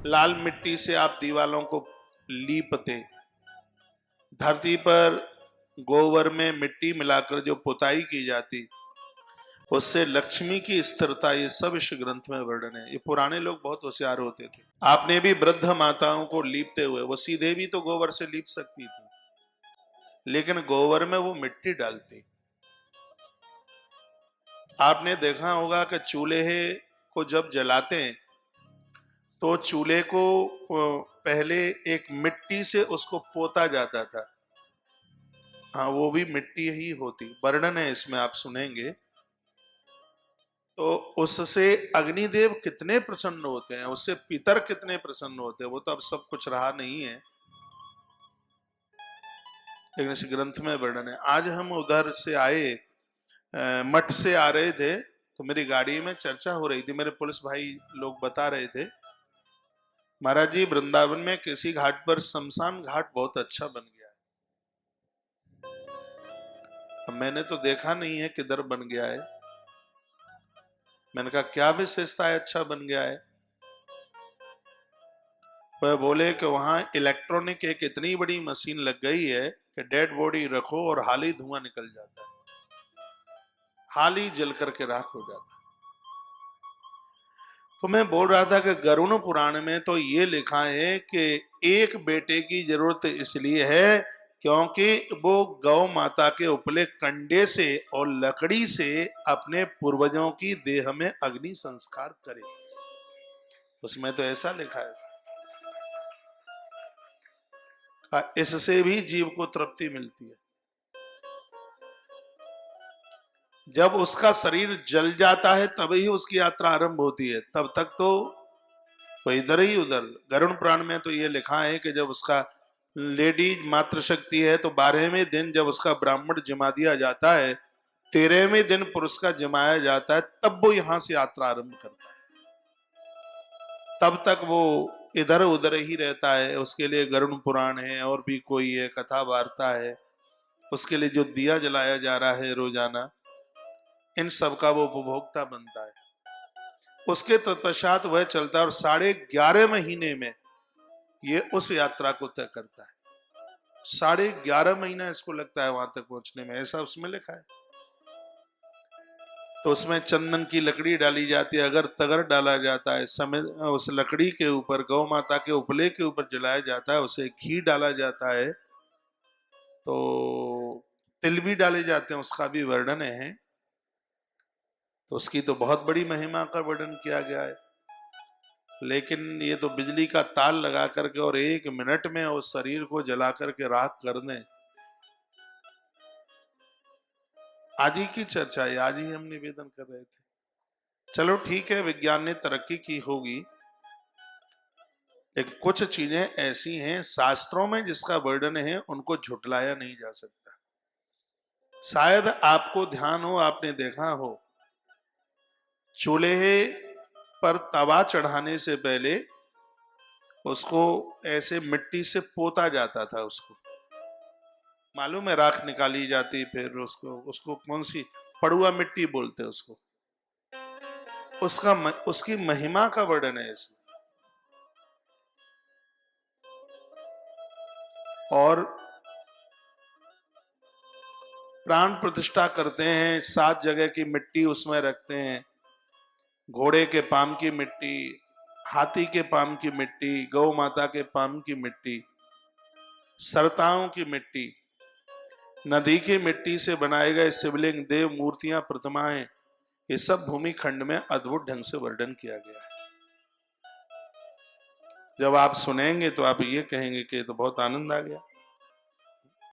लाल मिट्टी से आप दीवालों को लीपते, धरती पर गोबर में मिट्टी मिलाकर जो पुताई की जाती, उससे लक्ष्मी की स्थिरता, ये सब इस ग्रंथ में वर्णन है। ये पुराने लोग बहुत होशियार होते थे। आपने भी वृद्ध माताओं को लीपते हुए, वो सीधे भी तो गोबर से लीप सकती थी, लेकिन गोबर में वो मिट्टी डालती। आपने देखा होगा कि चूल्हे को जब जलाते हैं तो चूल्हे को पहले एक मिट्टी से उसको पोता जाता था। हाँ, वो भी मिट्टी ही होती, वर्णन है इसमें, आप सुनेंगे तो उससे अग्निदेव कितने प्रसन्न होते हैं, उससे पितर कितने प्रसन्न होते हैं। वो तो अब सब कुछ रहा नहीं है, लेकिन इस ग्रंथ में वर्णन है। आज हम उधर से आए, मठ से आ रहे थे, तो मेरी गाड़ी में चर्चा हो रही थी। मेरे पुलिस भाई लोग बता रहे थे, महाराज जी वृंदावन में किसी घाट पर शमशान घाट बहुत अच्छा बन गया है। अब मैंने तो देखा नहीं है किधर बन गया है। मैंने कहा क्या विशेषता है, अच्छा बन गया है? वह बोले कि वहां इलेक्ट्रॉनिक एक इतनी बड़ी मशीन लग गई है कि डेड बॉडी रखो और हाल ही धुआं निकल जाता है, हाल ही जल करके राख हो जाता है। तो मैं बोल रहा था कि गरुड़ पुराण में तो ये लिखा है कि एक बेटे की जरूरत इसलिए है क्योंकि वो गौ माता के उपले कंडे से और लकड़ी से अपने पूर्वजों की देह में अग्नि संस्कार करे। उसमें तो ऐसा लिखा है। इससे भी जीव को तृप्ति मिलती है। जब उसका शरीर जल जाता है तभी उसकी यात्रा आरंभ होती है, तब तक तो वो इधर ही उधर। गरुड़ पुराण में तो ये लिखा है कि जब उसका लेडीज मातृशक्ति है तो 12वें दिन जब उसका ब्राह्मण जिमा दिया जाता है, 13वें दिन पुरुष का जिमाया जाता है, तब वो यहां से यात्रा आरंभ करता है। तब तक वो इधर उधर ही रहता है। उसके लिए गरुड़ पुराण है, और भी कोई है, कथा वार्ता है। उसके लिए जो दिया जलाया जा रहा है रोजाना, इन सब का वो उपभोक्ता बनता है। उसके तत्पश्चात वह चलता है और 11.5 महीने में ये उस यात्रा को तय करता है। 11.5 महीना इसको लगता है वहां तक पहुंचने में, ऐसा उसमें लिखा है। तो उसमें चंदन की लकड़ी डाली जाती है, अगर तगर डाला जाता है, समय उस लकड़ी के ऊपर गौ माता के उपले के ऊपर जलाया जाता है, उसे घी डाला जाता है, तो तिल भी डाले जाते हैं, उसका भी वर्णन है। तो उसकी तो बहुत बड़ी महिमा का वर्णन किया गया है। लेकिन ये तो बिजली का तार लगा करके और 1 मिनट में उस शरीर को जला करके राख कर दें। आज ही की चर्चा है, आज ही हम निवेदन कर रहे थे। चलो ठीक है, विज्ञान ने तरक्की की होगी, लेकिन कुछ चीजें ऐसी हैं शास्त्रों में जिसका वर्णन है, उनको झुटलाया नहीं जा सकता। शायद आपको ध्यान हो, आपने देखा हो, चूल्हे पर तवा चढ़ाने से पहले उसको ऐसे मिट्टी से पोता जाता था। उसको मालूम है, राख निकाली जाती, फिर उसको कौन सी पड़ुआ मिट्टी बोलते हैं उसको। उसकी महिमा का वर्णन है इसमें। और प्राण प्रतिष्ठा करते हैं, 7 जगह की मिट्टी उसमें रखते हैं। घोड़े के पाम की मिट्टी, हाथी के पाम की मिट्टी, गौ माता के पाम की मिट्टी, सरताओं की मिट्टी, नदी की मिट्टी से बनाए गए शिवलिंग, देव मूर्तियां, प्रतिमाएं, ये सब भूमि खंड में अद्भुत ढंग से वर्णन किया गया है। जब आप सुनेंगे तो आप ये कहेंगे कि तो बहुत आनंद आ गया।